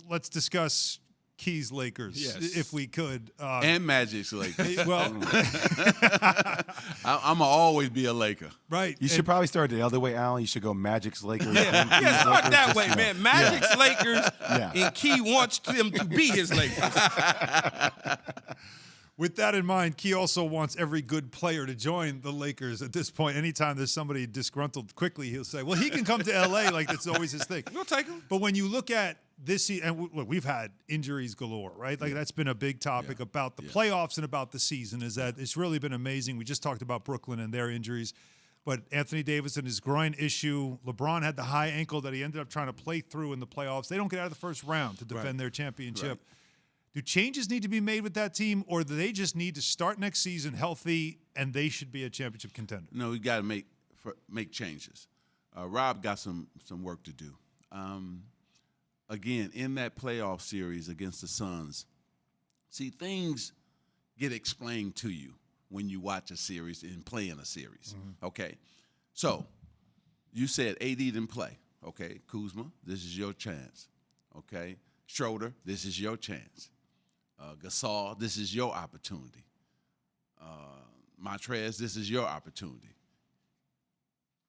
Let's discuss Key's Lakers, if we could. And Magic's Lakers. Well, I'm going to always be a Laker. right. You should probably start the other way, Alan. You should go Magic's Lakers. Yeah, start that way, man. Magic's Lakers, Yeah. and Key wants them to be his Lakers. With that in mind, Key also wants every good player to join the Lakers at this point. Anytime there's somebody disgruntled quickly, he'll say, well, he can come to L.A. like that's always his thing. We'll take him. But when you look at this season, and look, we've had injuries galore, right? Like that's been a big topic about the playoffs and about the season is that it's really been amazing. We just talked about Brooklyn and their injuries. But Anthony Davis and his groin issue, LeBron had the high ankle that he ended up trying to play through in the playoffs. They don't get out of the first round to defend their championship. Right. Do changes need to be made with that team, or do they just need to start next season healthy and they should be a championship contender? No, we got to make changes. Rob got some work to do. Again, in that playoff series against the Suns, see, things get explained to you when you watch a series and play in a series, okay? So you said AD didn't play, okay? Kuzma, this is your chance, okay? Schroder, this is your chance. Gasol, this is your opportunity. Montrez, this is your opportunity.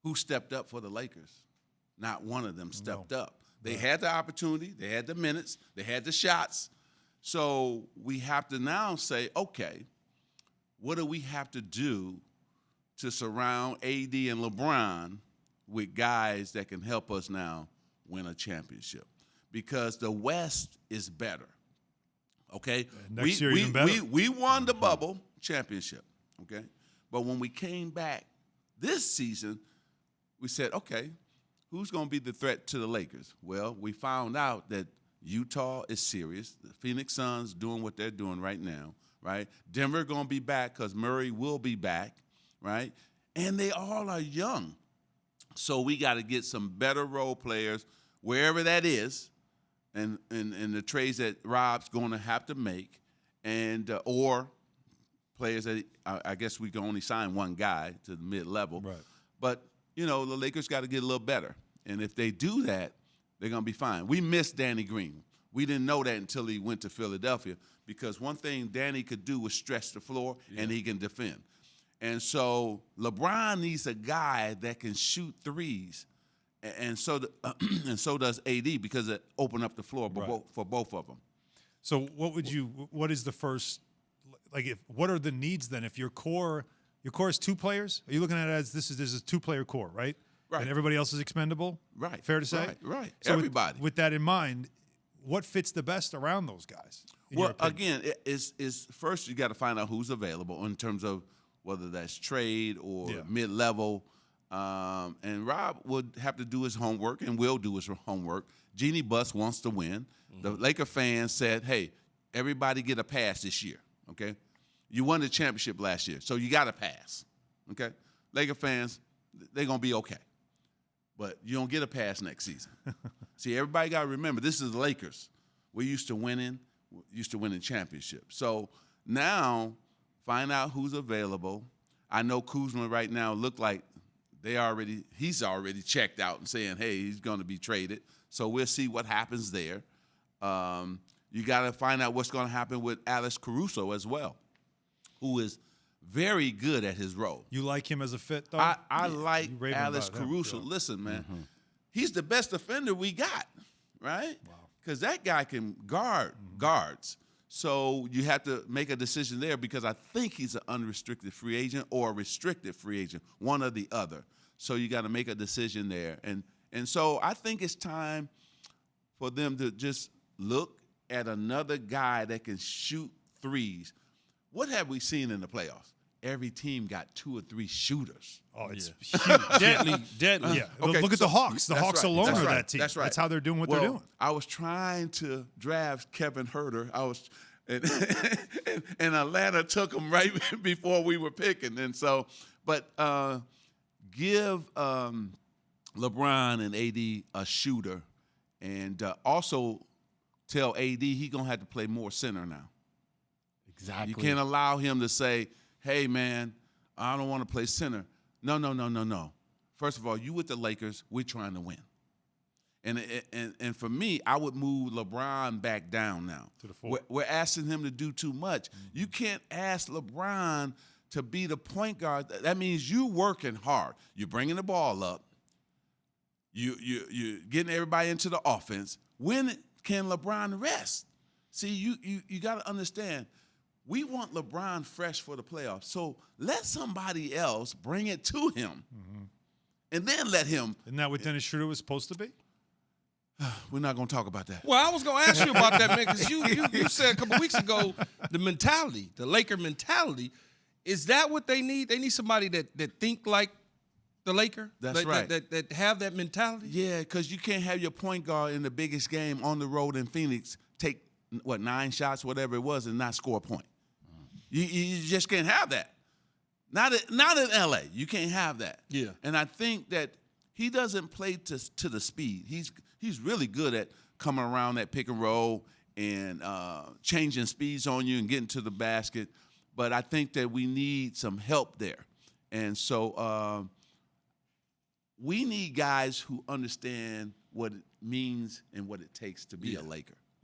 Who stepped up for the Lakers? Not one of them stepped up. They had the opportunity, they had the minutes, they had the shots. So we have to now say, okay, what do we have to do to surround AD and LeBron with guys that can help us now win a championship? Because the West is better. Okay? Next year even better. We won the bubble championship, okay? But when we came back this season, we said, okay, who's going to be the threat to the Lakers? Well, we found out that Utah is serious. The Phoenix Suns doing what they're doing right now, right? Denver going to be back because Murray will be back, right? And they all are young. So we got to get some better role players wherever that is, and the trades that Rob's going to have to make, and or players that I guess we can only sign one guy to the mid-level. Right. But, you know, the Lakers got to get a little better. And if they do that, they're going to be fine. We missed Danny Green. We didn't know that until he went to Philadelphia, because one thing Danny could do was stretch the floor, and he can defend. And so LeBron needs a guy that can shoot threes. And so does AD, because it opened up the floor for both of them. So what is the first, what are the needs then? If your core is two players, are you looking at it as this is a two-player core, right? Right. And everybody else is expendable? Right. Fair to say? Right. So everybody. With that in mind, what fits the best around those guys? Well, again, is first you got to find out who's available in terms of whether that's trade or mid-level. And Rob would have to do his homework and will do his homework. Jeannie Buss wants to win. The Laker fans said, hey, everybody get a pass this year, okay? You won the championship last year, so you got to pass, okay? Laker fans, they're going to be okay. But you don't get a pass next season. See, everybody got to remember, this is the Lakers. We're used to winning championships. So now find out who's available. I know Kuzma right now look like he's already checked out and saying, hey, he's going to be traded. So we'll see what happens there. You got to find out what's going to happen with Alex Caruso as well, who is very good at his role. You like him as a fit, though? I like Alex Caruso. Yeah. Listen, man, he's the best defender we got, right? Wow. Because that guy can guard guards. So you have to make a decision there, because I think he's an unrestricted free agent or a restricted free agent, one or the other. So you got to make a decision there. And so I think it's time for them to just look at another guy that can shoot threes. What have we seen in the playoffs? Every team got 2 or 3 shooters. Oh, it's huge. Deadly. Yeah. Okay, Look at the Hawks. The Hawks alone are that team. That's right. That's how they're doing what they're doing. I was trying to draft Kevin Herter. And Atlanta took him right before we were picking. And so, but give LeBron and AD a shooter, and also tell AD he's going to have to play more center now. Exactly. You can't allow him to say, hey, man, I don't want to play center. No. First of all, you with the Lakers, we're trying to win. And for me, I would move LeBron back down now. To the 4. We're asking him to do too much. You can't ask LeBron to be the point guard. That means you working hard. You're bringing the ball up. You're getting everybody into the offense. When can LeBron rest? See, you got to understand, we want LeBron fresh for the playoffs. So let somebody else bring it to him, and then let him. Isn't that what Dennis Schroder was supposed to be? We're not going to talk about that. Well, I was going to ask you about that, man, because you said a couple weeks ago the mentality, the Laker mentality. Is that what they need? They need somebody that think like the Laker? That's right. That have that mentality? Yeah, because you can't have your point guard in the biggest game on the road in Phoenix take, 9 shots, whatever it was, and not score a point. You just can't have that. Not in L.A. You can't have that. Yeah. And I think that he doesn't play to the speed. He's really good at coming around that pick and roll and changing speeds on you and getting to the basket. But I think that we need some help there. And so we need guys who understand what it means and what it takes to be a Laker.